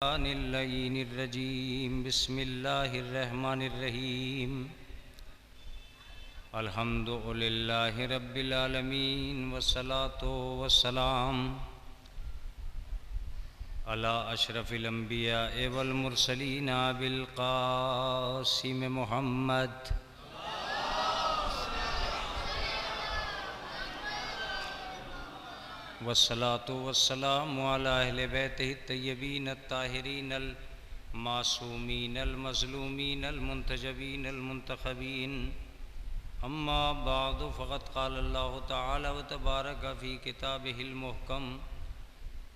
रजीम बिस्मिल्लाहिर्रहमानिर्रहीम अल्हम्दुलिल्लाहि रब्बिल आलमीन वस्सलातु वस्सलाम अला अशरफिल अंबिया वल मुरसलीन अबिल कासिम मुहम्मद वस्सलातु वस्सलामु अला अहले बैतिहि तय्यबीन अत्ताहिरीन अल मासूमीन अल मज़लूमीन अल मुंतजबीन अल मुंतखबीन अम्मा बादु फ़क़द क़ाल अल्लाहु तआला व तबारक फ़ी किताबिहिल मुहकम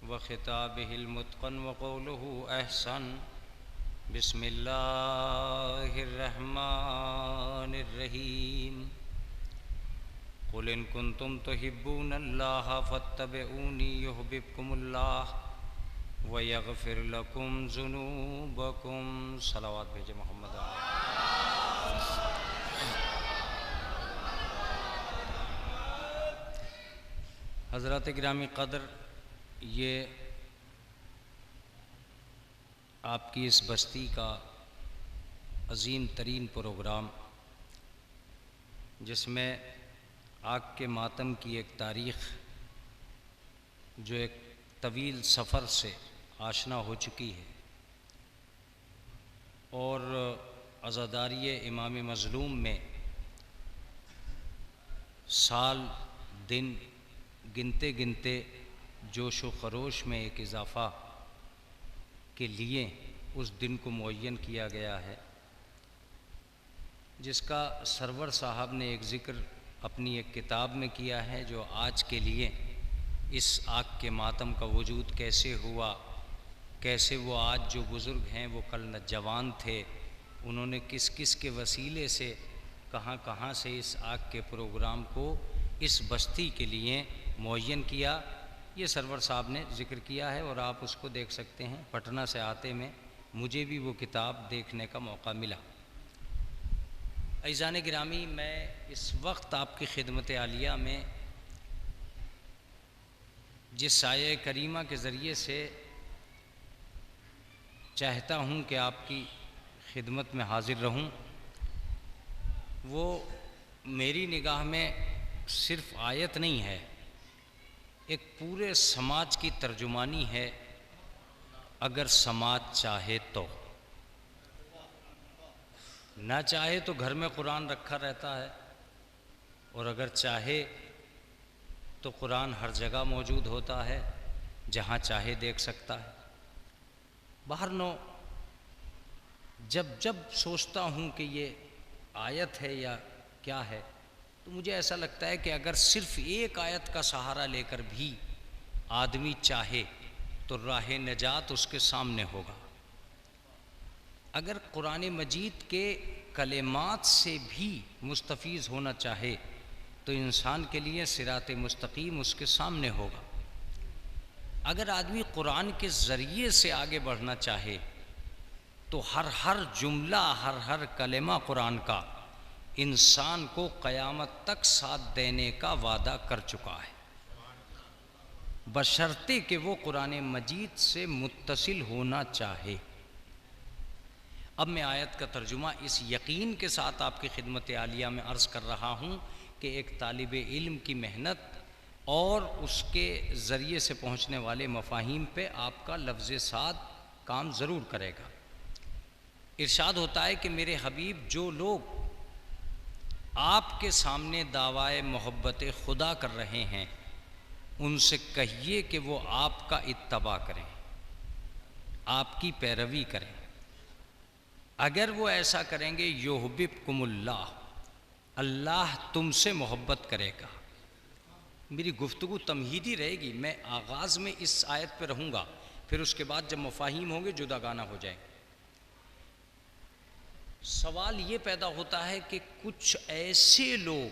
व खिताबिहिल मुत्क़न व क़ौलुहु अहसन बिस्मिल्लाहिर रहमानिर रहीम क़ुल इन कुन्तुम तुहिब्बूनल्लाह फ़त्तबिऊनी युहब्बिबकुमुल्लाह व यग़फ़िर लकुम ज़ुनूबकुम। सलावत भेजे मोहम्मद। हज़रत गिरामी क़द्र, ये आपकी इस बस्ती का अज़ीम तरीन प्रोग्राम, जिसमें आग के मातम की एक तारीख़ जो एक तवील सफ़र से आशना हो चुकी है और अज़ादारी इमाम मज़लूम में साल दिन गिनते गिनते जोश व खरोश में एक इज़ाफ़ा के लिए उस दिन को मुअय्यन किया गया है, जिसका सरवर साहब ने एक ज़िक्र अपनी एक किताब में किया है, जो आज के लिए इस आग के मातम का वजूद कैसे हुआ, कैसे वो आज जो बुज़ुर्ग हैं वो कल नौजवान थे, उन्होंने किस किस के वसीले से कहाँ कहाँ से इस आग के प्रोग्राम को इस बस्ती के लिए मुअय्यन किया, ये सरवर साहब ने ज़िक्र किया है और आप उसको देख सकते हैं। पटना से आते में मुझे भी वो किताब देखने का मौका मिला। अज़ीज़ान गिरामी, मैं इस वक्त आपकी खिदमत आलिया में जिस साये करीमा के ज़रिए से चाहता हूँ कि आपकी खिदमत में हाज़िर रहूँ, वो मेरी निगाह में सिर्फ़ आयत नहीं है, एक पूरे समाज की तर्जुमानी है। अगर समाज चाहे तो, ना चाहे तो घर में कुरान रखा रहता है, और अगर चाहे तो कुरान हर जगह मौजूद होता है, जहाँ चाहे देख सकता है। बाहर नो जब जब सोचता हूँ कि ये आयत है या क्या है, तो मुझे ऐसा लगता है कि अगर सिर्फ़ एक आयत का सहारा लेकर भी आदमी चाहे तो राह नजात उसके सामने होगा। अगर कुरान मजीद के कलेमात से भी मुस्तफ़ीज़ होना चाहे तो इंसान के लिए सिरात मुस्तकीम उसके सामने होगा। अगर आदमी कुरान के ज़रिए से आगे बढ़ना चाहे तो हर जुमला, हर कलेमा कुरान का इंसान को क़यामत तक साथ देने का वादा कर चुका है, बशर्ते कि वो कुरान मजीद से मुत्तसिल होना चाहे। अब मैं आयत का तर्जुमा इस यकीन के साथ आपकी खिदमत आलिया में अर्ज़ कर रहा हूँ कि एक तालिब इल्म की मेहनत और उसके ज़रिए से पहुँचने वाले मफ़ाहीम पे आपका लफ्ज़ साद काम ज़रूर करेगा। इरशाद होता है कि मेरे हबीब, जो लोग आपके सामने दावाए मोहब्बत खुदा कर रहे हैं, उनसे कहिए कि वो आपका इत्तबा करें, आपकी पैरवी करें। अगर वो ऐसा करेंगे, युहब्बिबकुमुल्लाह, अल्लाह तुमसे मोहब्बत करेगा। मेरी गुफ्तगू तमहीदी रहेगी, मैं आगाज़ में इस आयत पे रहूँगा, फिर उसके बाद जब मफ़ाहीम होंगे जुदा गाना हो जाएंगे। सवाल ये पैदा होता है कि कुछ ऐसे लोग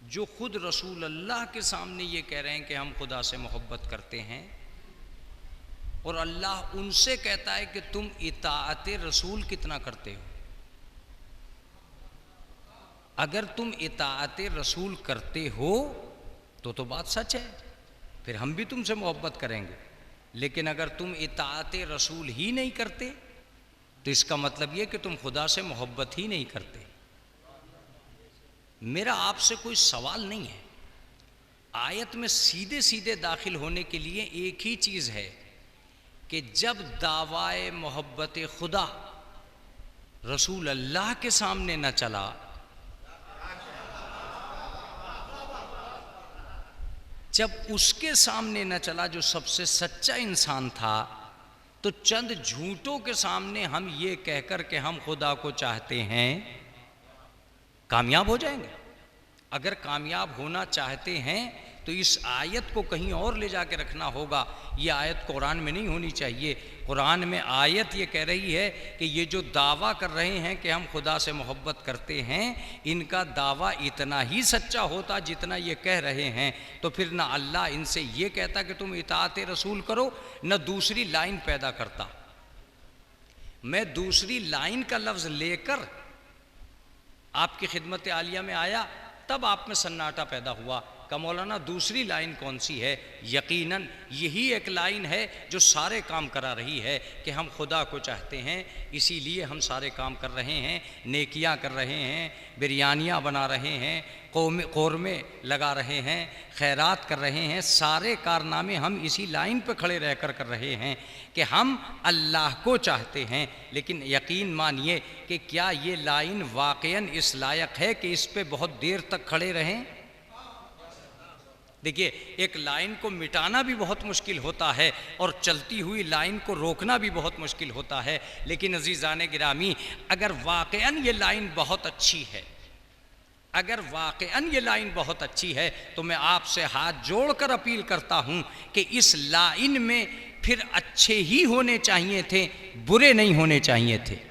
जो खुद रसूल अल्लाह के सामने ये कह रहे हैं कि हम खुदा से मोहब्बत करते हैं, और अल्लाह उनसे कहता है कि तुम इताअत रसूल कितना करते हो। अगर तुम इताअत रसूल करते हो तो बात सच है, फिर हम भी तुमसे मोहब्बत करेंगे। लेकिन अगर तुम इताअत रसूल ही नहीं करते तो इसका मतलब यह कि तुम खुदा से मोहब्बत ही नहीं करते। मेरा आपसे कोई सवाल नहीं है, आयत में सीधे सीधे दाखिल होने के लिए एक ही चीज़ है कि जब दावाए मोहब्बत खुदा रसूल अल्लाह के सामने न चला, जब उसके सामने न चला जो सबसे सच्चा इंसान था, तो चंद झूठों के सामने हम ये कहकर के हम खुदा को चाहते हैं कामयाब हो जाएंगे। अगर कामयाब होना चाहते हैं तो इस आयत को कहीं और ले जाके रखना होगा। ये आयत कुरान में नहीं होनी चाहिए। कुरान में आयत ये कह रही है कि ये जो दावा कर रहे हैं कि हम खुदा से मोहब्बत करते हैं, इनका दावा इतना ही सच्चा होता जितना ये कह रहे हैं, तो फिर ना अल्लाह इनसे ये कहता कि तुम इताअत रसूल करो, न दूसरी लाइन पैदा करता। मैं दूसरी लाइन का लफ्ज़ लेकर आपकी खिदमत आलिया में आया, तब आप में सन्नाटा पैदा हुआ का मौलाना दूसरी लाइन कौन सी है? यकीनन यही एक लाइन है जो सारे काम करा रही है कि हम खुदा को चाहते हैं, इसीलिए हम सारे काम कर रहे हैं, नेकियां कर रहे हैं, बिरयानियां बना रहे हैं, कौरमे लगा रहे हैं, खैरात कर रहे हैं, सारे कारनामे हम इसी लाइन पर खड़े रहकर कर रहे हैं कि हम अल्लाह को चाहते हैं। लेकिन यकीन मानिए कि क्या ये लाइन वाक़ईन इस लायक है कि इस पे बहुत देर तक खड़े रहें? देखिए, एक लाइन को मिटाना भी बहुत मुश्किल होता है और चलती हुई लाइन को रोकना भी बहुत मुश्किल होता है। लेकिन अज़ीज़ान गिरामी, अगर वाक़ईन ये लाइन बहुत अच्छी है, अगर वाक़ईन ये लाइन बहुत अच्छी है, तो मैं आपसे हाथ जोड़कर अपील करता हूँ कि इस लाइन में फिर अच्छे ही होने चाहिए थे, बुरे नहीं होने चाहिए थे।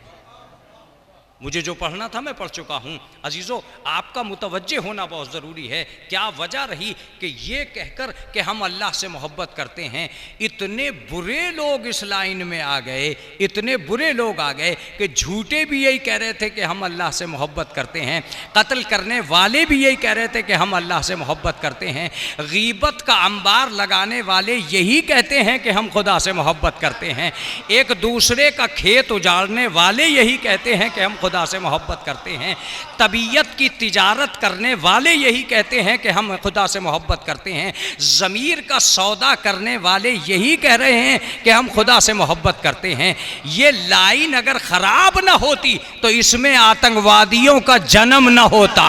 मुझे जो पढ़ना था मैं पढ़ चुका हूँ। अजीज़ों, आपका मुतवज्जे होना बहुत ज़रूरी है। क्या वजह रही कि ये कहकर कि हम अल्लाह से मोहब्बत करते हैं, इतने बुरे लोग इस लाइन में आ गए, इतने बुरे लोग आ गए कि झूठे भी यही कह रहे थे कि हम अल्लाह से मोहब्बत करते हैं, कत्ल करने वाले भी यही कह रहे थे कि हम अल्लाह से मोहब्बत करते हैं, गीबत का अंबार लगाने वाले यही कहते हैं कि हम खुदा से मोहब्बत करते हैं, एक दूसरे का खेत उजाड़ने वाले यही कहते हैं कि हम खुदा से मोहब्बत करते हैं, तबीयत की तिजारत करने वाले यही कहते हैं कि हम खुदा से मोहब्बत करते हैं, ज़मीर का सौदा करने वाले यही कह रहे हैं कि हम खुदा से मोहब्बत करते हैं। ये लाइन अगर ख़राब ना होती तो इसमें आतंकवादियों का जन्म ना होता।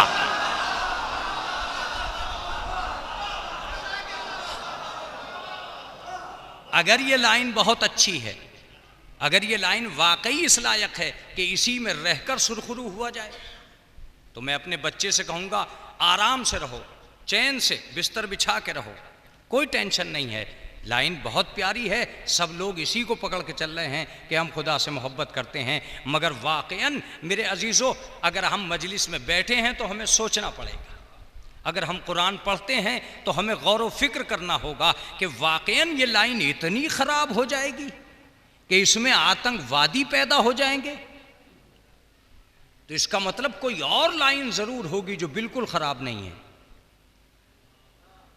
अगर ये लाइन बहुत अच्छी है, अगर ये लाइन वाकई इस लायक है कि इसी में रहकर सुरखरू हुआ जाए, तो मैं अपने बच्चे से कहूँगा आराम से रहो, चैन से बिस्तर बिछा के रहो, कोई टेंशन नहीं है। लाइन बहुत प्यारी है, सब लोग इसी को पकड़ के चल रहे हैं कि हम खुदा से मोहब्बत करते हैं। मगर वाकईन मेरे अजीज़ों, अगर हम मजलिस में बैठे हैं तो हमें सोचना पड़ेगा, अगर हम कुरान पढ़ते हैं तो हमें गौर व फिक्र करना होगा कि वाकईन ये लाइन इतनी ख़राब हो जाएगी कि इसमें आतंकवादी पैदा हो जाएंगे, तो इसका मतलब कोई और लाइन ज़रूर होगी जो बिल्कुल ख़राब नहीं है,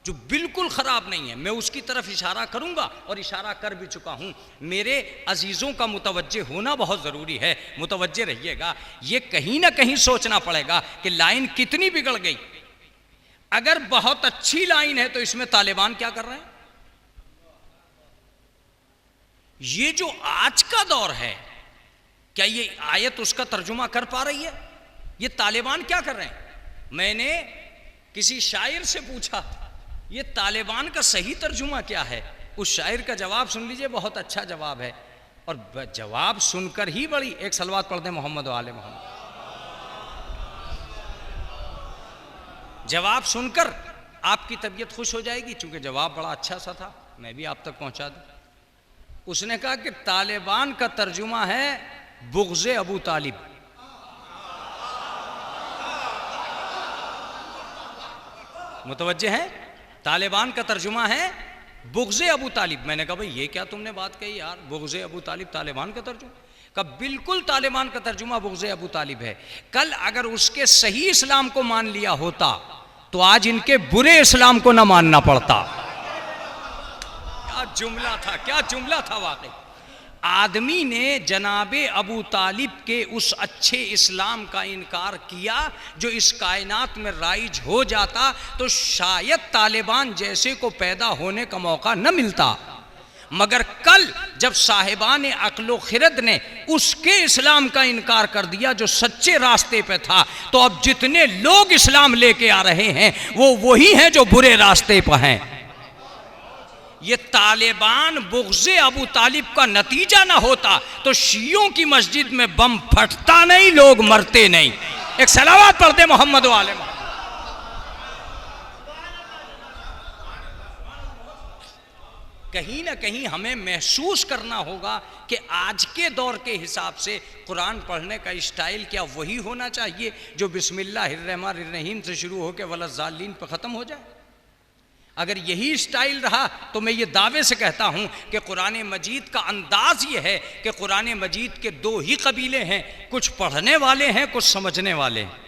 जो बिल्कुल ख़राब नहीं है। मैं उसकी तरफ इशारा करूंगा और इशारा कर भी चुका हूं। मेरे अजीज़ों का मुतवज्जे होना बहुत ज़रूरी है, मुतवज्जे रहिएगा। ये कहीं ना कहीं सोचना पड़ेगा कि लाइन कितनी बिगड़ गई। अगर बहुत अच्छी लाइन है तो इसमें तालिबान क्या कर रहे हैं? ये जो आज का दौर है, क्या ये आयत उसका तर्जुमा कर पा रही है? ये तालिबान क्या कर रहे हैं? मैंने किसी शायर से पूछा ये तालिबान का सही तर्जुमा क्या है? उस शायर का जवाब सुन लीजिए, बहुत अच्छा जवाब है। और जवाब सुनकर ही बड़ी एक सलवात पढ़ दें मोहम्मद वाले मोहम्मद। जवाब सुनकर आपकी तबीयत खुश हो जाएगी, चूंकि जवाब बड़ा अच्छा सा था, मैं भी आप तक पहुंचा दूं। उसने कहा कि तालिबान का तर्जुमा है बुग़्ज़े अबू तालिब। मुतवज्जे हैं? तालिबान का तर्जुमा है बुग़्ज़े अबू तालिब। मैंने कहा भाई ये क्या तुमने बात कही यार, बुग़्ज़े अबू तालिब तालिबान का तर्जुमा? कहा बिल्कुल तालिबान का तर्जुमा बुग़्ज़े अबू तालिब है। कल अगर उसके सही इस्लाम को मान लिया होता तो आज इनके बुरे इस्लाम को ना मानना पड़ता। जुमला था, क्या जुमला था वाकई। आदमी ने जनाबे अबू तालिब के उस अच्छे इस्लाम का इनकार किया जो इस कायनात में राइज हो जाता तो शायद तालिबान जैसे को पैदा होने का मौका न मिलता। मगर कल जब साहिबान अक्ल व खिरद ने उसके इस्लाम का इनकार कर दिया जो सच्चे रास्ते पे था, तो अब जितने लोग इस्लाम लेके आ रहे हैं वो वही हैं जो बुरे रास्ते पर हैं। ये तालिबान बुग़्ज़े अबू तालिब का नतीजा ना होता तो शियों की मस्जिद में बम फटता नहीं, लोग मरते नहीं। एक सलावत पढ़ते मोहम्मद वाले। कहीं ना कहीं हमें महसूस करना होगा कि आज के दौर के हिसाब से कुरान पढ़ने का स्टाइल क्या वही होना चाहिए जो बिस्मिल्लाहिर्रहमानिर्रहीम से शुरू होकर वलज़्ज़ालिन पर ख़त्म हो जाए। अगर यही स्टाइल रहा तो मैं ये दावे से कहता हूँ कि कुरान मजीद का अंदाज़ ये है कि कुरान मजीद के दो ही कबीले हैं, कुछ पढ़ने वाले हैं, कुछ समझने वाले हैं।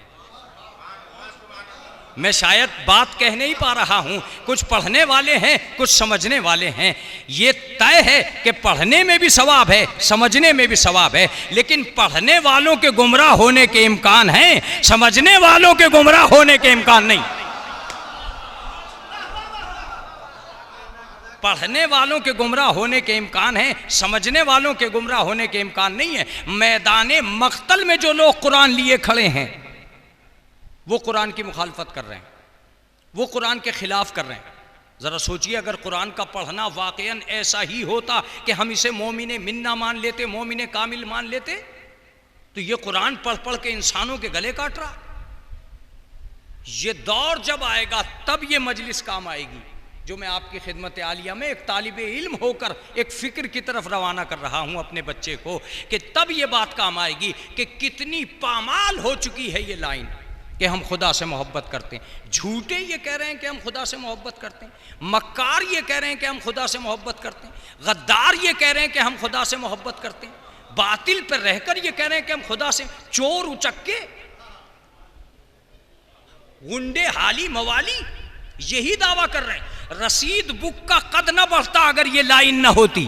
मैं शायद बात कह नहीं पा रहा हूँ, कुछ पढ़ने वाले हैं, कुछ समझने वाले हैं। ये तय है कि पढ़ने में भी सवाब है, समझने में भी सवाब है, लेकिन पढ़ने वालों के गुमराह होने के इम्कान हैं, समझने वालों के गुमराह होने के इम्कान नहीं। पढ़ने वालों के गुमराह होने के इम्कान है, समझने वालों के गुमराह होने के इम्कान नहीं है। मैदाने मख्तल में जो लोग कुरान लिए खड़े हैं वो कुरान की मुखालफत कर रहे हैं, वो कुरान के खिलाफ कर रहे हैं। ज़रा सोचिए, अगर कुरान का पढ़ना वाक़ईन ऐसा ही होता कि हम इसे मोमिने मिन्ना मान लेते, मोमिने कामिल मान लेते, तो ये कुरान पढ़ पढ़ के इंसानों के गले काट रहा। ये दौर जब आएगा तब ये मजलिस काम आएगी जो मैं आपकी खिदमत आलिया में एक तालिबे इल्म होकर एक फ़िक्र की तरफ रवाना कर रहा हूँ अपने बच्चे को, कि तब ये बात काम आएगी कि कितनी पामाल हो चुकी है ये लाइन कि हम खुदा से मोहब्बत करते हैं। झूठे ये कह रहे हैं कि हम खुदा से मोहब्बत करते हैं, मक्कार ये कह रहे हैं कि हम खुदा से मोहब्बत करते हैं, गद्दार ये कह रहे हैं कि हम खुदा से मोहब्बत करते हैं, बातिल पर रहकर ये कह रहे हैं कि हम खुदा से, चोर उचक्के गुंडे हाली मवाली यही दावा कर रहे हैं। रसीद बुक का कद न बढ़ता अगर ये लाइन न होती।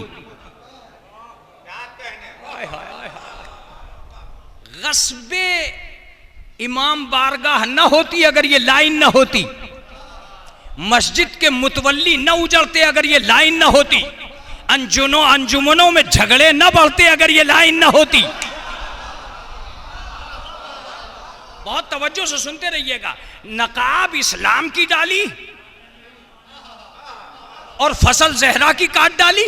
गस्बे इमाम बारगाह न होती अगर ये लाइन न होती। मस्जिद के मुतवल्ली न उजड़ते अगर ये लाइन न होती। अंजुमनों में झगड़े न बढ़ते अगर ये लाइन न होती। बहुत तवज्जो से सुनते रहिएगा। नकाब इस्लाम की डाली और फसल जहरा की काट डाली।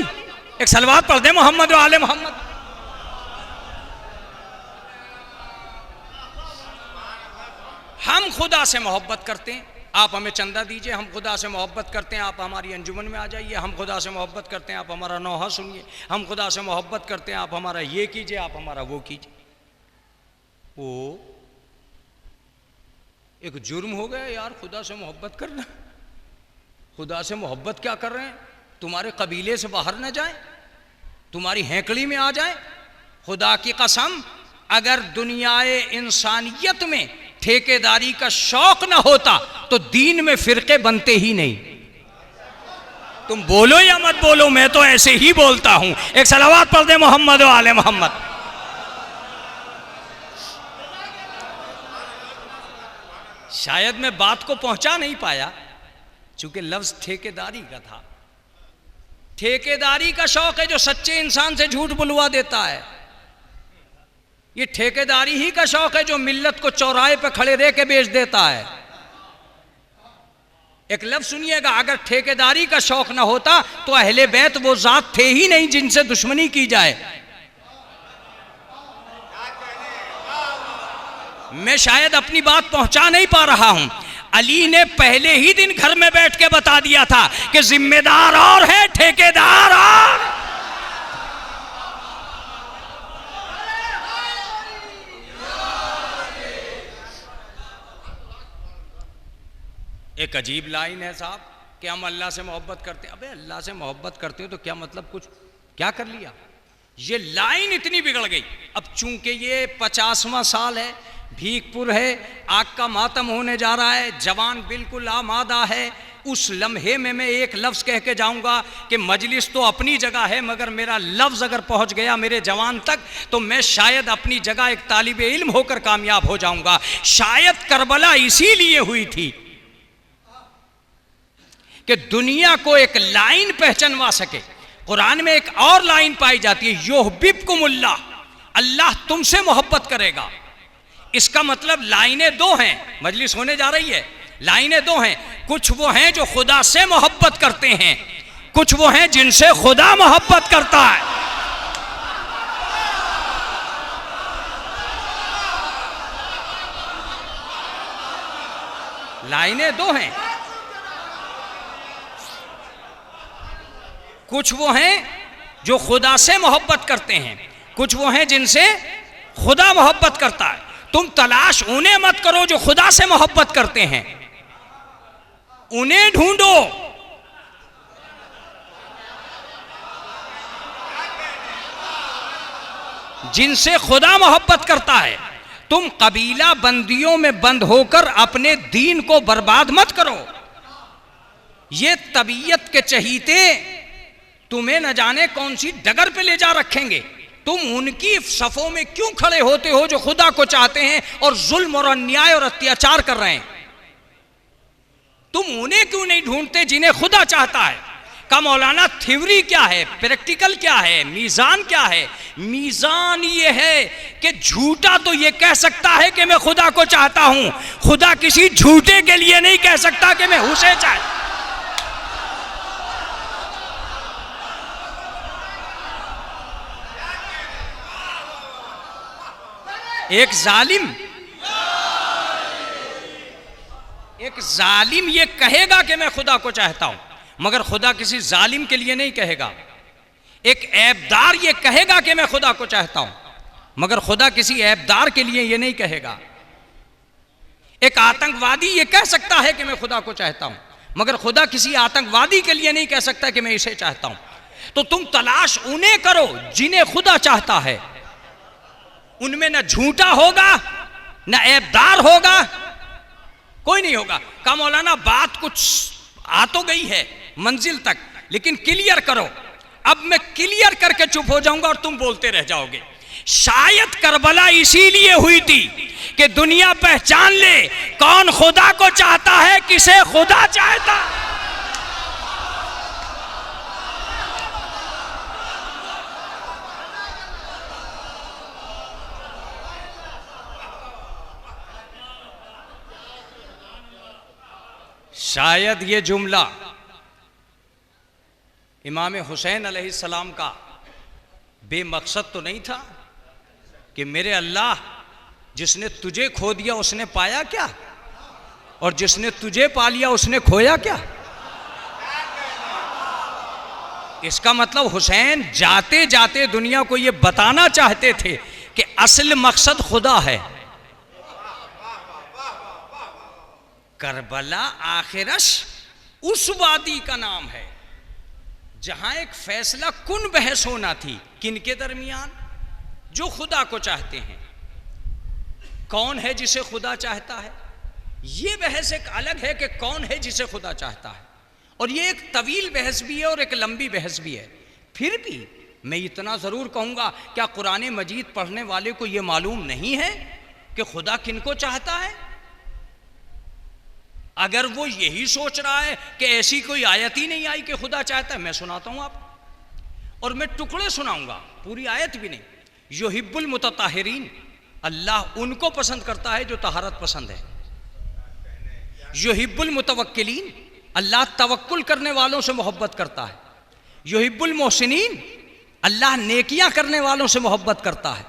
एक सलवात पढ़ दे मोहम्मद व आले मोहम्मद। हम खुदा से मोहब्बत करते हैं, आप हमें चंदा दीजिए। हम खुदा से मोहब्बत करते हैं, आप हमारी अंजुमन में आ जाइए। हम खुदा से मोहब्बत करते हैं, आप हमारा नौहा सुनिए। हम खुदा से मोहब्बत करते हैं, आप हमारा ये कीजिए, आप हमारा वो कीजिए। वो एक जुर्म हो गया यार खुदा से मोहब्बत करना। खुदा से मोहब्बत क्या कर रहे हैं? तुम्हारे कबीले से बाहर न जाए, तुम्हारी हैकड़ी में आ जाए। खुदा की कसम, अगर दुनियाए इंसानियत में ठेकेदारी का शौक ना होता तो दीन में फिरके बनते ही नहीं। तुम बोलो या मत बोलो, मैं तो ऐसे ही बोलता हूं। एक सलावत पढ़ दे मोहम्मद व आले मोहम्मद। शायद मैं बात को पहुंचा नहीं पाया चूंकि लफ्ज ठेकेदारी का था। ठेकेदारी का शौक है जो सच्चे इंसान से झूठ बुलवा देता है। ये ठेकेदारी ही का शौक है जो मिल्लत को चौराहे पे खड़े रह के बेच देता है। एक लफ्ज सुनिएगा, अगर ठेकेदारी का शौक ना होता तो अहले बैत वो जात थे ही नहीं जिनसे दुश्मनी की जाए। मैं शायद अपनी बात पहुंचा नहीं पा रहा हूं। अली ने पहले ही दिन घर में बैठ के बता दिया था कि जिम्मेदार और है, ठेकेदार और। एक अजीब लाइन है साहब कि हम अल्लाह से मोहब्बत करते हैं। अबे अल्लाह से मोहब्बत करते हो तो क्या मतलब, कुछ क्या कर लिया? ये लाइन इतनी बिगड़ गई। अब चूंकि ये 50वां साल है, भीखपुर है, आग का मातम होने जा रहा है, जवान बिल्कुल आमादा है, उस लम्हे में मैं एक लफ्ज़ कह के जाऊंगा कि मजलिस तो अपनी जगह है, मगर मेरा लफ्ज़ अगर पहुंच गया मेरे जवान तक तो मैं शायद अपनी जगह एक तालिबे इल्म होकर कामयाब हो जाऊंगा। शायद करबला इसीलिए हुई थी कि दुनिया को एक लाइन पहचानवा सके। कुरान में एक और लाइन पाई जाती है, युहब्बिबकुमुल्लाह, अल्लाह तुमसे मोहब्बत करेगा। इसका मतलब लाइनें दो हैं, मजलिस होने जा रही है, लाइनें दो हैं। कुछ वो हैं जो खुदा से मोहब्बत करते हैं, कुछ वो हैं जिनसे खुदा मोहब्बत करता है। लाइनें दो हैं, कुछ वो हैं जो खुदा से मोहब्बत करते हैं, कुछ वो हैं जिनसे खुदा मोहब्बत करता है। तुम तलाश उन्हें मत करो जो खुदा से मोहब्बत करते हैं, उन्हें ढूंढो जिनसे खुदा मोहब्बत करता है। तुम कबीला बंदियों में बंद होकर अपने दीन को बर्बाद मत करो। ये तबीयत के चहीते तुम्हें न जाने कौन सी डगर पे ले जा रखेंगे। तुम उनकी सफों में क्यों खड़े होते हो जो खुदा को चाहते हैं और जुल्म और अन्याय और अत्याचार कर रहे हैं? तुम उन्हें क्यों नहीं ढूंढते जिन्हें खुदा चाहता है? का मौलाना थ्योरी क्या है, प्रैक्टिकल क्या है, मीज़ान क्या है? मीज़ान ये है कि झूठा तो ये कह सकता है कि मैं खुदा को चाहता हूं, खुदा किसी झूठे के लिए नहीं कह सकता कि मैं उसे चाहता। एक जालिम ये कहेगा कि मैं खुदा को चाहता हूं, मगर खुदा किसी जालिम के लिए नहीं कहेगा। एक ऐबदार ये कहेगा कि मैं खुदा को चाहता हूं, मगर खुदा किसी ऐबदार के लिए ये नहीं कहेगा। एक आतंकवादी ये कह सकता है कि मैं खुदा को चाहता हूं, मगर खुदा किसी आतंकवादी के लिए नहीं कह सकता कि मैं इसे चाहता हूं। तो तुम तलाश उन्हें करो जिन्हें खुदा चाहता है। उनमें न झूठा होगा न ऐबदार होगा, कोई नहीं होगा। का मौलाना बात कुछ आ तो गई है मंजिल तक, लेकिन क्लियर करो। अब मैं क्लियर करके चुप हो जाऊंगा और तुम बोलते रह जाओगे। शायद करबला इसीलिए हुई थी कि दुनिया पहचान ले कौन खुदा को चाहता है, किसे खुदा चाहता। शायद ये जुमला इमाम हुसैन अलैहिस्सलाम का बेमकसद तो नहीं था कि मेरे अल्लाह जिसने तुझे खो दिया उसने पाया क्या, और जिसने तुझे पा लिया उसने खोया क्या। इसका मतलब हुसैन जाते जाते दुनिया को ये बताना चाहते थे कि असल मकसद खुदा है। करबला आखिरश उस वादी का नाम है जहां एक फैसला कुन बहस होना थी, किनके दरमियान? जो खुदा को चाहते हैं। कौन है जिसे खुदा चाहता है? यह बहस एक अलग है कि कौन है जिसे खुदा चाहता है, और यह एक तवील बहस भी है और एक लंबी बहस भी है। फिर भी मैं इतना जरूर कहूंगा, क्या कुरान मजीद पढ़ने वाले को यह मालूम नहीं है कि खुदा किनको चाहता है? अगर वो यही सोच रहा है कि ऐसी कोई आयत ही नहीं आई कि खुदा चाहता है, मैं सुनाता हूं आप, और मैं टुकड़े सुनाऊंगा, पूरी आयत भी नहीं। युहिब्बुल मुतताहिरीन, अल्लाह उनको पसंद करता है जो तहारत पसंद है। युहिब्बुल मुतवक्किलीन, अल्लाह तवक्कुल करने वालों से मोहब्बत करता है। युहिब्बुल मोहसिनीन, अल्लाह नेकियां करने वालों से मोहब्बत करता है।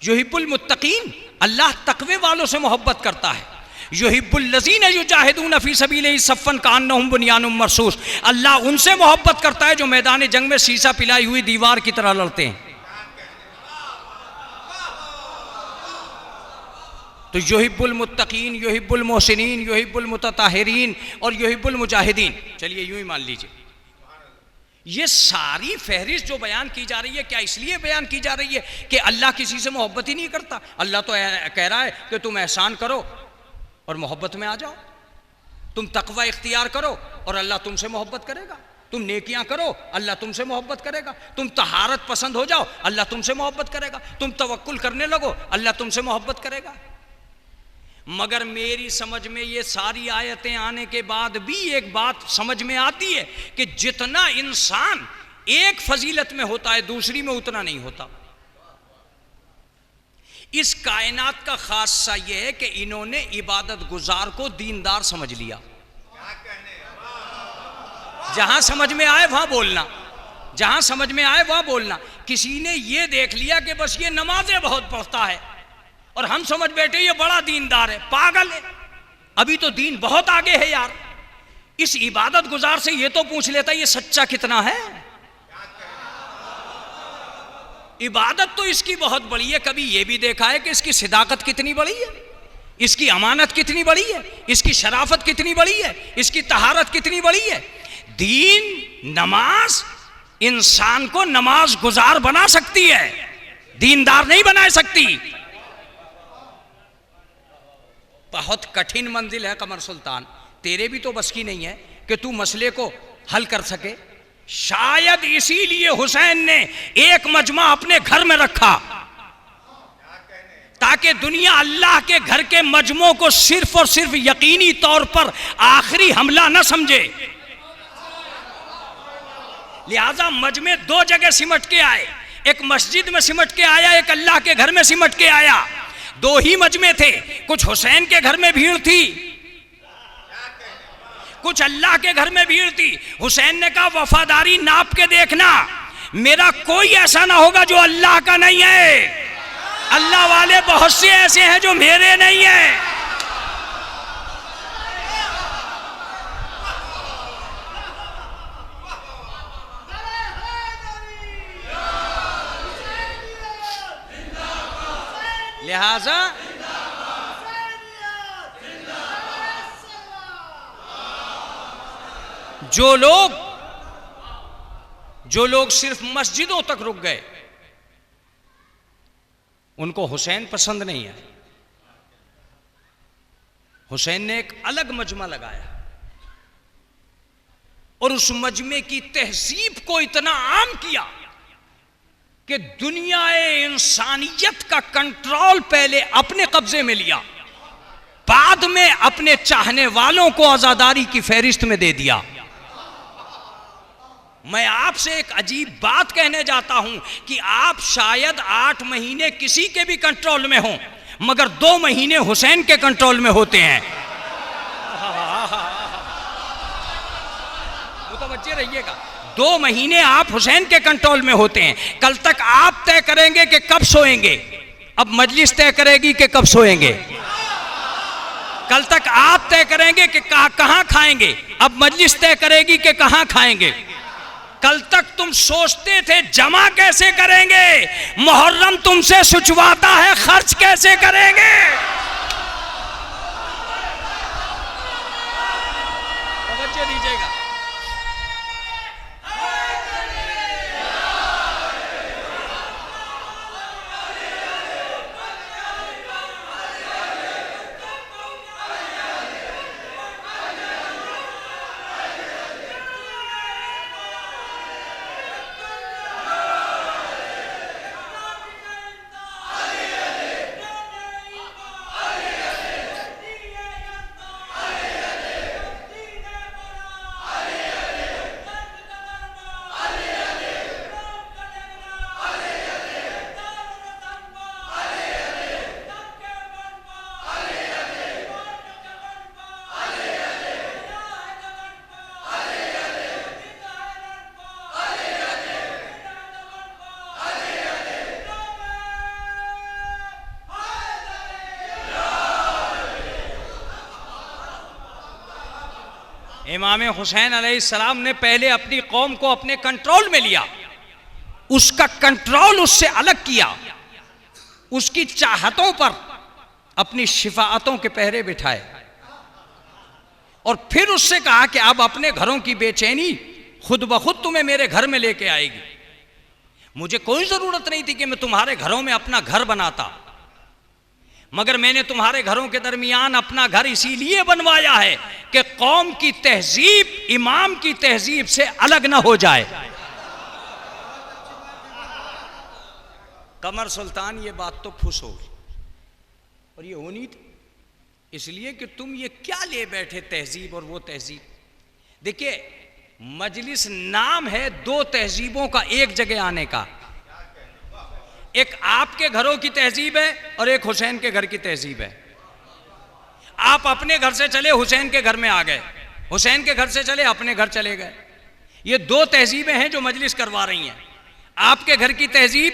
युहिब्बुल मुत्तकीन, अल्लाह तकवे वालों से मोहब्बत करता है। युहिब्बुल लज़ीना युजाहिदूना फी सबीलिही सफ़्फ़न कअन्नहुम बुनियानुम मरसूस, अल्लाह उनसे मोहब्बत करता है जो मैदान जंग में शीशा पिलाई हुई दीवार की तरह लड़ते हैं। तो युहिब्बुल मुत्तकीन, युहिब्बुल मोहसिनीन, युहिब्बुल मुतताहिरीन और युहिब्बुल मुजाहिदीन। चलिए यूं ही मान लीजिए, ये सारी फहरिस्त जो बयान की जा रही है, क्या इसलिए बयान की जा रही है कि अल्लाह किसी से मोहब्बत ही नहीं करता? अल्लाह तो कह रहा है कि तुम एहसान करो और मोहब्बत में आ जाओ। तुम तकवा इख्तियार करो और अल्लाह तुमसे मोहब्बत करेगा। तुम नेकियां करो, अल्लाह तुमसे मोहब्बत करेगा। तुम तहारत पसंद हो जाओ, अल्लाह तुमसे मोहब्बत करेगा। तुम तवक्कुल करने लगो, अल्लाह तुमसे मोहब्बत करेगा। मगर मेरी समझ में ये सारी आयतें आने के बाद भी एक बात समझ में आती है कि जितना इंसान एक फजीलत में होता है दूसरी में उतना नहीं होता। इस कायनात का खासा यह है कि इन्होंने इबादत गुजार को दीनदार समझ लिया। जहां समझ में आए वहां बोलना, जहां समझ में आए वहां बोलना। किसी ने यह देख लिया कि बस ये नमाजें बहुत पढ़ता है और हम समझ बैठे ये बड़ा दीनदार है। पागल है, अभी तो दीन बहुत आगे है यार। इस इबादत गुजार से ये तो पूछ लेता ये सच्चा कितना है। इबादत तो इसकी बहुत बड़ी है, कभी ये भी देखा है कि इसकी सिदाकत कितनी बड़ी है, इसकी अमानत कितनी बड़ी है, इसकी शराफत कितनी बड़ी है, इसकी तहारत कितनी बड़ी है। दीन नमाज इंसान को नमाज गुजार बना सकती है, दीनदार नहीं बना सकती। बहुत कठिन मंजिल है कमर सुल्तान, तेरे भी तो बस की नहीं है कि तू मसले को हल कर सके। शायद इसीलिए हुसैन ने एक मजमा अपने घर में रखा ताकि दुनिया अल्लाह के घर के मजमों को सिर्फ और सिर्फ यकीनी तौर पर आखिरी हमला न समझे। लिहाजा मजमे दो जगह सिमट के आए, एक मस्जिद में सिमट के आया, एक अल्लाह के घर में सिमट के आया। दो ही मजमे थे, कुछ हुसैन के घर में भीड़ थी, कुछ अल्लाह के घर में भीड़ थी। हुसैन ने कहा वफादारी नाप के देखना, मेरा कोई ऐसा ना होगा जो अल्लाह का नहीं है। अल्लाह वाले बहुत से ऐसे हैं जो मेरे नहीं है। लिहाजा जो लोग सिर्फ मस्जिदों तक रुक गए उनको हुसैन पसंद नहीं है। हुसैन ने एक अलग मजमा लगाया और उस मजमे की तहजीब को इतना आम किया कि दुनिया इंसानियत का कंट्रोल पहले अपने कब्जे में लिया, बाद में अपने चाहने वालों को आजादारी की फहरिस्त में दे दिया। मैं आपसे एक अजीब बात कहने जाता हूं कि आप शायद 8 महीने किसी के भी कंट्रोल में हों, मगर 2 महीने हुसैन के कंट्रोल में होते हैं। मुतवज्जे रहिएगा, 2 महीने आप हुसैन के कंट्रोल में होते हैं। कल तक आप तय करेंगे कि कब सोएंगे, अब मजलिस तय करेगी कि कब सोएंगे। कल तक आप तय करेंगे कि कहां खाएंगे, अब मजलिस तय करेगी कि कहां खाएंगे। कल तक तुम सोचते थे जमा कैसे करेंगे, मुहर्रम तुमसे सुचवाता है खर्च कैसे करेंगे। तवज्जो दीजिएगा। इमाम हुसैन अलैहिस्सलाम ने पहले अपनी कौम को अपने कंट्रोल में लिया, उसका कंट्रोल उससे अलग किया, उसकी चाहतों पर अपनी शिफाअतों के पहरे बिठाए और फिर उससे कहा कि अब अपने घरों की बेचैनी खुद ब खुद तुम्हें मेरे घर में लेके आएगी। मुझे कोई जरूरत नहीं थी कि मैं तुम्हारे घरों में अपना घर बनाता, मगर मैंने तुम्हारे घरों के दरमियान अपना घर इसीलिए बनवाया है कि कौम की तहजीब इमाम की तहजीब से अलग ना हो जाए। कमर सुल्तान ये बात तो खुश हो गई, और ये होनी थी, इसलिए कि तुम ये क्या ले बैठे तहजीब और वो तहजीब। देखिए, मजलिस नाम है दो तहजीबों का एक जगह आने का। एक आपके घरों की तहजीब है और एक हुसैन के घर की तहजीब है। आप अपने घर से चले हुसैन के घर में आ गए, हुसैन के घर से चले अपने घर चले गए। ये दो तहजीबें हैं जो मजलिस करवा रही हैं, आपके घर की तहजीब,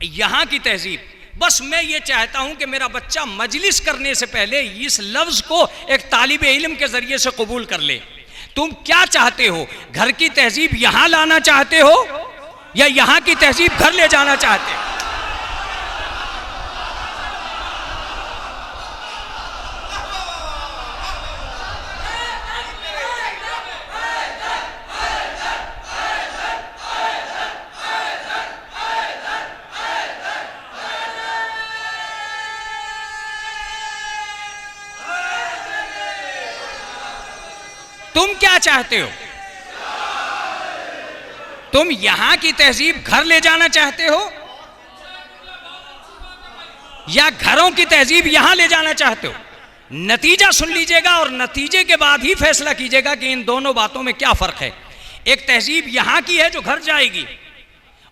यहां की तहजीब। बस मैं ये चाहता हूं कि मेरा बच्चा मजलिस करने से पहले इस लफ्ज को एक तालिब इल्म के जरिए से कबूल कर ले। तुम क्या चाहते हो, घर की तहजीब यहां लाना चाहते हो या यहां की तहजीब घर ले जाना चाहते हो? तुम क्या चाहते हो? तुम यहां की तहजीब घर ले जाना चाहते हो या घरों की तहजीब यहां ले जाना चाहते हो? नतीजा सुन लीजिएगा और नतीजे के बाद ही फैसला कीजिएगा कि इन दोनों बातों में क्या फर्क है। एक तहजीब यहां की है जो घर जाएगी,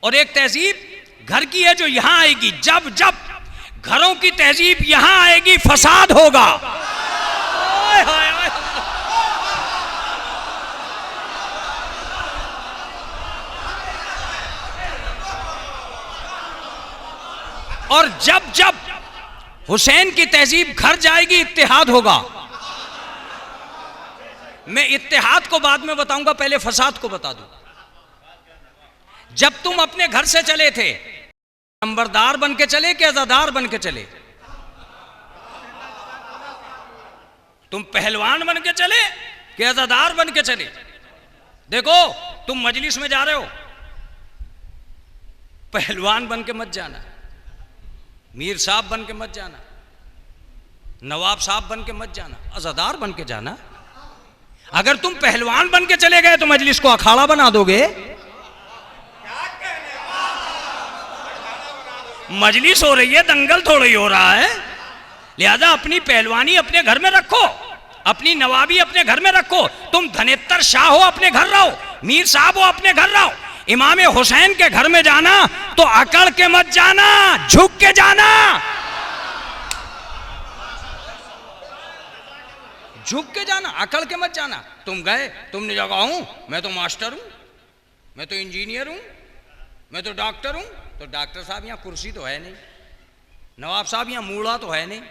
और एक तहजीब घर की है जो यहां आएगी। जब जब घरों की तहजीब यहां आएगी फसाद होगा। और जब जब हुसैन की तहजीब घर जाएगी इत्तेहाद होगा। मैं इत्तेहाद को बाद में बताऊंगा, पहले फसाद को बता दूं। जब तुम अपने घर से चले थे, नंबरदार बन के चले कि अज़ादार बन के चले? तुम पहलवान बन के चले कि अज़ादार बन के चले? देखो, तुम मजलिस में जा रहे हो, पहलवान बन के मत जाना, मीर साहब बन के मत जाना, नवाब साहब बन के मत जाना, अज़ादार बन के जाना। अगर तुम पहलवान बन के चले गए तो मजलिस को अखाड़ा बना दोगे। मजलिस हो रही है, दंगल थोड़ा ही हो रहा है। लिहाजा अपनी पहलवानी अपने घर में रखो, अपनी नवाबी अपने घर में रखो। तुम धनेत्तर शाह हो, अपने घर रहो, मीर साहब हो, अपने घर रहो। इमाम हुसैन के घर में जाना तो अकड़ के मत जाना, झुक के जाना, झुक के जाना, अकड़ के मत जाना। तुम गए, तुमने जगह हूं, मैं तो मास्टर हूं, मैं तो इंजीनियर हूं, मैं तो डॉक्टर हूं। तो डॉक्टर साहब यहां कुर्सी तो है नहीं, नवाब साहब यहां मूड़ा तो है नहीं,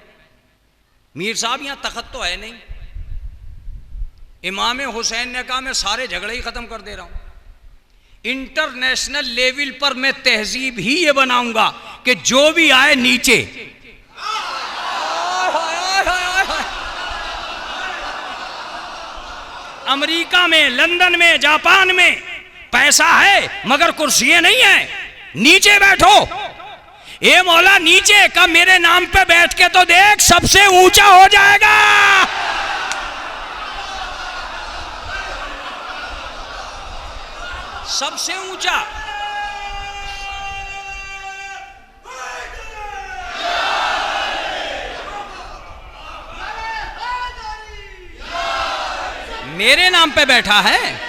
मीर साहब यहां तख्त तो है नहीं। इमाम हुसैन ने कहा मैं सारे झगड़े ही खत्म कर दे रहा हूं, इंटरनेशनल लेवल पर मैं तहजीब ही ये बनाऊंगा कि जो भी आए नीचे। अमेरिका में, लंदन में, जापान में पैसा है मगर कुर्सियां नहीं है, नीचे बैठो। ए मौला नीचे का मेरे नाम पे बैठ के तो देख, सबसे ऊंचा हो जाएगा। सबसे ऊंचा। मेरे नाम पे बैठा है।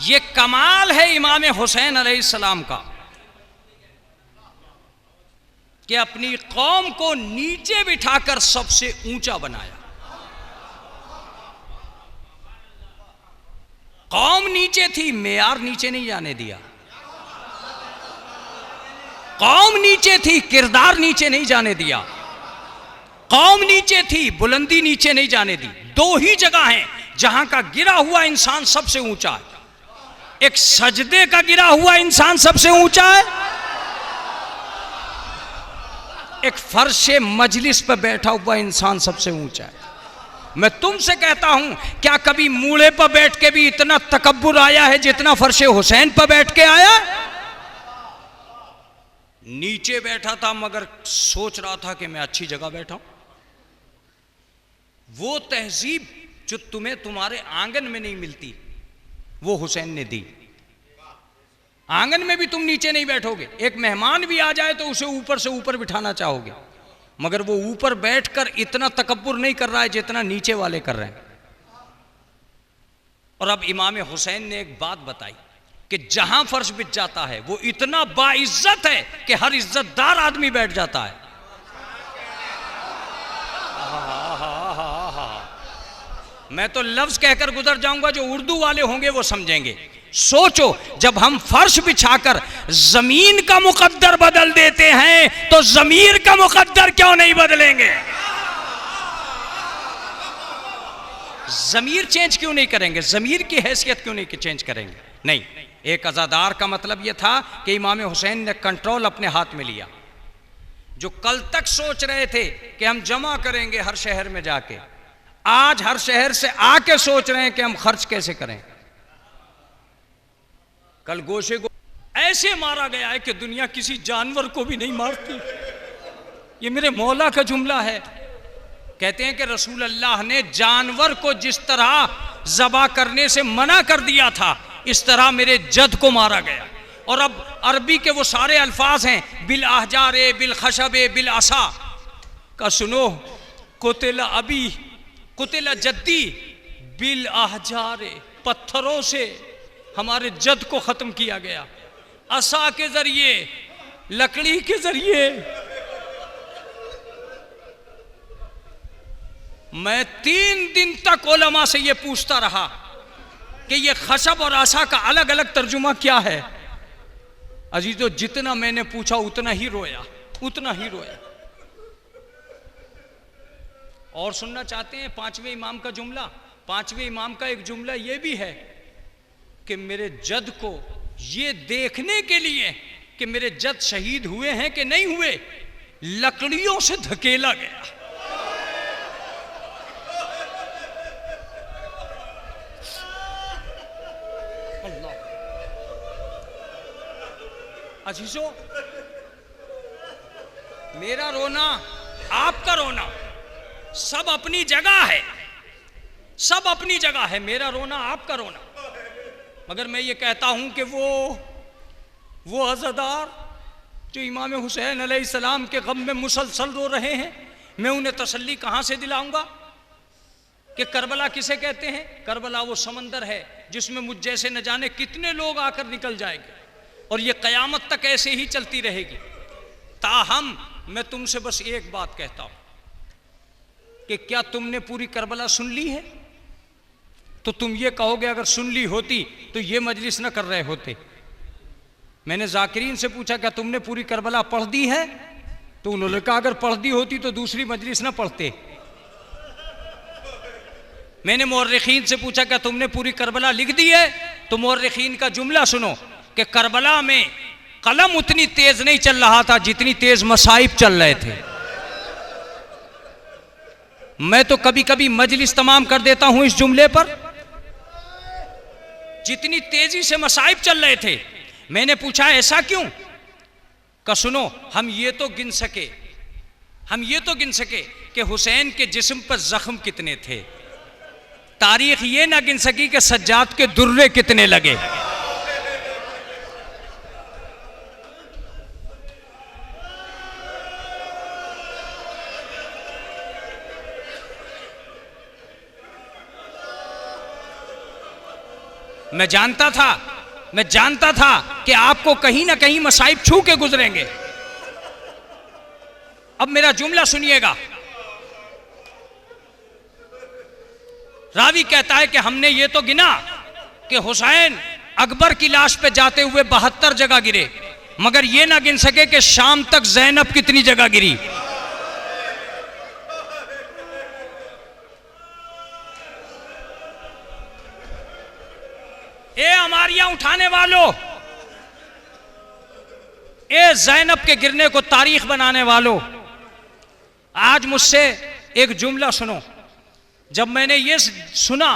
ये कमाल है इमाम हुसैन अलैहिस्सलाम का कि अपनी कौम को नीचे बिठाकर सबसे ऊंचा बनाया। कौम नीचे थी, मेयार नीचे नहीं जाने दिया। कौम नीचे थी, किरदार नीचे नहीं जाने दिया। कौम नीचे थी, बुलंदी नीचे नहीं जाने दी। दो ही जगह हैं जहां का गिरा हुआ इंसान सबसे ऊंचा है। एक सजदे का गिरा हुआ इंसान सबसे ऊंचा है, एक फर्शे मजलिस पर बैठा हुआ इंसान सबसे ऊंचा है। मैं तुमसे कहता हूं, क्या कभी मूले पर बैठ के भी इतना तकब्बुर आया है जितना फर्शे हुसैन पर बैठ के आया? नीचे बैठा था मगर सोच रहा था कि मैं अच्छी जगह बैठा हूं। वो तहजीब जो तुम्हें तुम्हारे आंगन में नहीं मिलती, वो हुसैन ने दी। आंगन में भी तुम नीचे नहीं बैठोगे। एक मेहमान भी आ जाए तो उसे ऊपर से ऊपर बिठाना चाहोगे, मगर वो ऊपर बैठकर इतना तकब्बुर नहीं कर रहा है जितना नीचे वाले कर रहे हैं। और अब इमाम हुसैन ने एक बात बताई कि जहां फर्श बिछ जाता है वो इतना बाइज्जत है कि हर इज्जतदार आदमी बैठ जाता है। मैं तो लफ्ज कहकर गुजर जाऊंगा, जो उर्दू वाले होंगे वो समझेंगे। सोचो, जब हम फर्श बिछाकर जमीन का मुकद्दर बदल देते हैं तो जमीर का मुकद्दर क्यों नहीं बदलेंगे? जमीर चेंज क्यों नहीं करेंगे? जमीर की हैसियत क्यों नहीं चेंज करेंगे? नहीं, एक अज़ादार का मतलब यह था कि इमाम हुसैन ने कंट्रोल अपने हाथ में लिया। जो कल तक सोच रहे थे कि हम जमा करेंगे हर शहर में जाके, आज हर शहर से आके सोच रहे हैं कि हम खर्च कैसे करें। कल गोशे को ऐसे मारा गया है कि दुनिया किसी जानवर को भी नहीं मारती। ये मेरे मौला का जुमला है। कहते हैं कि रसूल अल्लाह ने जानवर को जिस तरह ज़बा करने से मना कर दिया था, इस तरह मेरे जद को मारा गया। और अब अरबी के वो सारे अल्फाज हैं, बिल आहजारे, बिल खशबे, बिल असा का सुनो, कुतिला अबी, कुतिला जद्दी, बिल आहजारे, पत्थरों से हमारे जद को खत्म किया गया, असा के जरिए, लकड़ी के जरिए। मैं 3 दिन तक उलमा से ये पूछता रहा कि ये खशब और आसा का अलग अलग तर्जुमा क्या है। अजीजों, जितना मैंने पूछा उतना ही रोया, उतना ही रोया। और सुनना चाहते हैं 5वें इमाम का जुमला? 5वें इमाम का एक जुमला ये भी है कि मेरे जद को ये देखने के लिए कि मेरे जद शहीद हुए हैं कि नहीं हुए, लकड़ियों से धकेला गया। अल्लाह। अजीजों, मेरा रोना, आपका रोना, सब अपनी जगह है, सब अपनी जगह है। मेरा रोना, आपका रोना। मगर मैं ये कहता हूं कि वो अज़ादार जो इमाम हुसैन अलैहिस्सलाम के गम में मुसलसल रो रहे हैं, मैं उन्हें तसल्ली कहां से दिलाऊंगा कि करबला किसे कहते हैं? करबला वो समंदर है जिसमें मुझ जैसे न जाने कितने लोग आकर निकल जाएंगे, और ये क़यामत तक ऐसे ही चलती रहेगी। ताहम मैं तुमसे बस एक बात कहता हूं कि क्या तुमने पूरी करबला सुन ली है? तो तुम ये कहोगे अगर सुन ली होती तो ये मजलिस न कर रहे होते। मैंने जाकिरीन से पूछा क्या तुमने पूरी करबला पढ़ दी है? तो उन्होंने कहा अगर पढ़ दी होती तो दूसरी मजलिस न पढ़ते। मैंने मुअर्रिखीन से पूछा क्या तुमने पूरी करबला लिख दी है? तो मुअर्रिखीन का जुमला सुनो कि करबला में कलम उतनी तेज नहीं चल रहा था जितनी तेज मसाइब चल रहे थे। मैं तो कभी कभी मजलिस तमाम कर देता हूं इस जुमले पर, जितनी तेजी से मसाइब चल रहे थे। मैंने पूछा ऐसा क्यों? का सुनो, हम ये तो गिन सके कि हुसैन के जिस्म पर जख्म कितने थे। तारीख ये ना गिन सकी कि सज्जाद के दुर्रे कितने लगे। मैं जानता था कि आपको कहीं ना कहीं मसाइब छू के गुजरेंगे। अब मेरा जुमला सुनिएगा। रावी कहता है कि हमने ये तो गिना कि हुसैन अकबर की लाश पे जाते हुए 72 जगह गिरे, मगर ये ना गिन सके कि शाम तक ज़ैनब कितनी जगह गिरी। ए हमारियां उठाने वालों, ए ज़ैनब के गिरने को तारीख बनाने वालों, आज मुझसे एक जुमला सुनो। जब मैंने ये सुना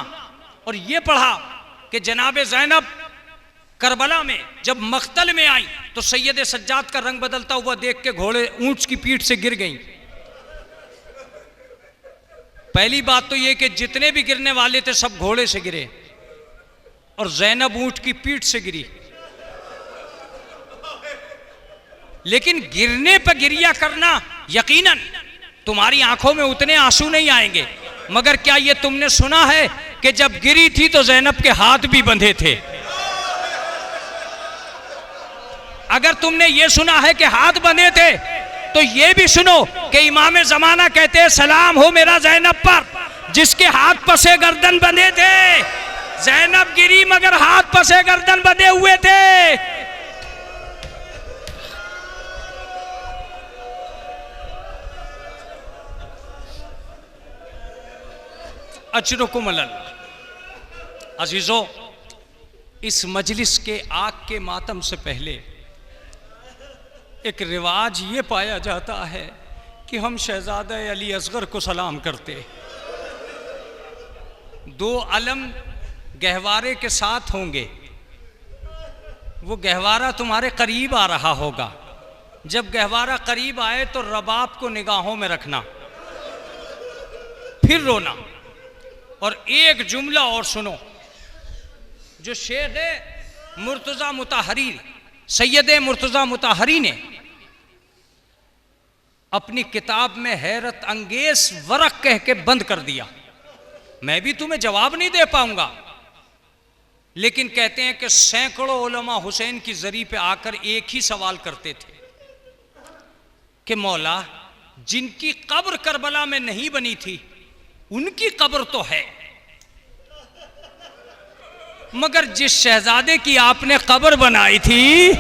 और ये पढ़ा कि जनाब ज़ैनब करबला में जब मख्तल में आई तो सैयद सज्जाद का रंग बदलता हुआ देख के घोड़े ऊंट की पीठ से गिर गईं। पहली बात तो ये कि जितने भी गिरने वाले थे सब घोड़े से गिरे और ज़ैनब ऊंट की पीठ से गिरी। लेकिन गिरने पर गिरिया करना, यकीनन तुम्हारी आंखों में उतने आंसू नहीं आएंगे, मगर क्या ये तुमने सुना है कि जब गिरी थी तो ज़ैनब के हाथ भी बंधे थे? अगर तुमने ये सुना है कि हाथ बंधे थे तो ये भी सुनो कि इमाम ज़माना कहते हैं सलाम हो मेरा ज़ैनब पर जिसके हाथ पसे गर्दन बंधे थे। ज़ैनब गिरी मगर हाथ पसे गर्दन बंधे हुए थे। अजरुकुम अल्लाह। अजीजों, इस मजलिस के आग के मातम से पहले एक रिवाज ये पाया जाता है कि हम शहजादा अली असगर को सलाम करते। दो अलम गहवारे के साथ होंगे, वो गहवारा तुम्हारे करीब आ रहा होगा। जब गहवारा करीब आए तो रबाब को निगाहों में रखना, फिर रोना। और एक जुमला और सुनो, जो शेख मुर्तज़ा मुताहरी, सैयद मुर्तज़ा मुताहरी ने अपनी किताब में हैरत अंगेज वरक कह के बंद कर दिया। मैं भी तुम्हें जवाब नहीं दे पाऊंगा, लेकिन कहते हैं कि सैकड़ों उलमा हुसैन की जरी पे आकर एक ही सवाल करते थे कि मौला, जिनकी कब्र करबला में नहीं बनी थी उनकी कब्र तो है, मगर जिस शहजादे की आपने कब्र बनाई थी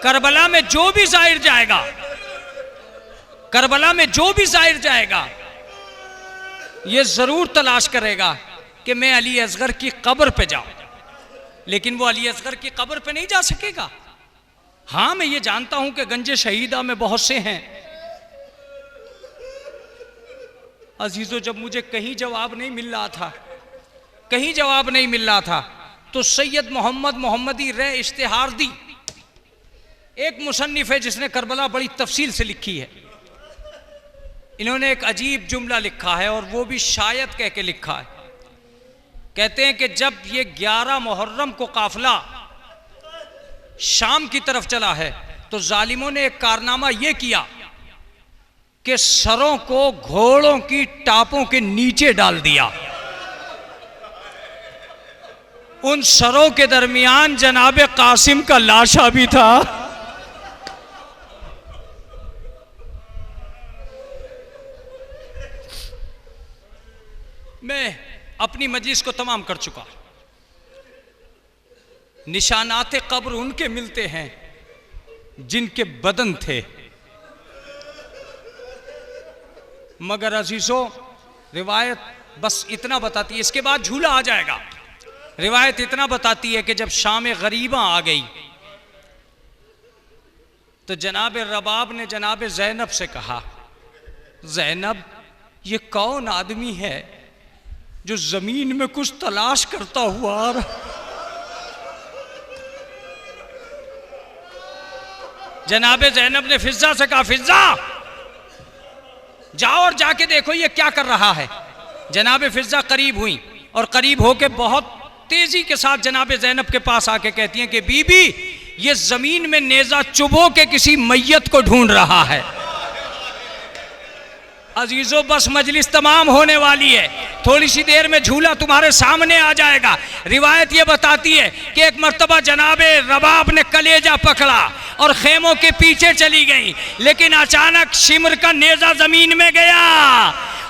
करबला में जो भी जाहिर जाएगा, करबला में जो भी जाहिर जाएगा ये जरूर तलाश करेगा कि मैं अली असगर की कब्र पे जाऊं, लेकिन वो अली असगर की कब्र पे नहीं जा सकेगा। हाँ, मैं ये जानता हूं कि गंजे शहीदा में बहुत से हैं। अजीजों, जब मुझे कहीं जवाब नहीं मिल रहा था, कहीं जवाब नहीं मिल रहा था, तो सैयद मोहम्मद मोहम्मदी रे इश्तिहार दी, एक मुसन्निफ है जिसने करबला बड़ी तफसील से लिखी है। इन्होंने एक अजीब जुमला लिखा है और वो भी शायद कह के लिखा है। कहते हैं कि जब ये 11 मुहर्रम को काफिला शाम की तरफ चला है तो जालिमों ने एक कारनामा ये किया कि सरों को घोड़ों की टापों के नीचे डाल दिया। उन सरों के दरमियान जनाब कासिम का लाशा भी था। मैं अपनी मजलिस को तमाम कर चुका। निशानाते कब्र उनके मिलते हैं जिनके बदन थे, मगर अजीजों रिवायत बस इतना बताती है, इसके बाद झूला आ जाएगा। रिवायत इतना बताती है कि जब शाम गरीबा आ गई तो जनाब रबाब ने जनाब ज़ैनब से कहा, ज़ैनब, ये कौन आदमी है जो जमीन में कुछ तलाश करता हुआ आ रहा। जनाब ज़ैनब ने फिज़्ज़ा से कहा, फिज़्ज़ा जाओ और जाके देखो ये क्या कर रहा है। जनाब फिज़्ज़ा करीब हुई और करीब होके बहुत तेजी के साथ जनाब ज़ैनब के पास आके कहती हैं कि बीबी, ये जमीन में नेज़ा चुभो के किसी मैयत को ढूंढ रहा है। अजीजों बस मजलिस तमाम होने वाली है, थोड़ी सी देर में झूला तुम्हारे सामने आ जाएगा। रिवायत ये बताती है कि एक मर्तबा जनाबे रबाब ने कलेजा पकड़ा और खेमों के पीछे चली गई, लेकिन अचानक शिमर का नेजा जमीन में गया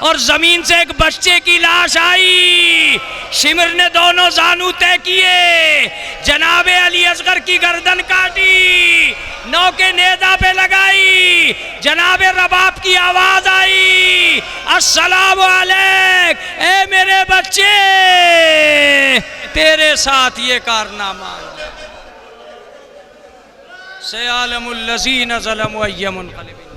और जमीन से एक बच्चे की लाश आई। शिमर ने दोनों जानू तय किए, जनाबे अली असगर की गर्दन काटी, नौ के नेजा पे लगाई, जनाबे रबाब की आवाज आई, अस्सलामु अलैक, ए मेरे बच्चे, तेरे साथ ये कारनामा से आलमुल लज़ीन ज़लमु अय्यमुन क़लिबिन।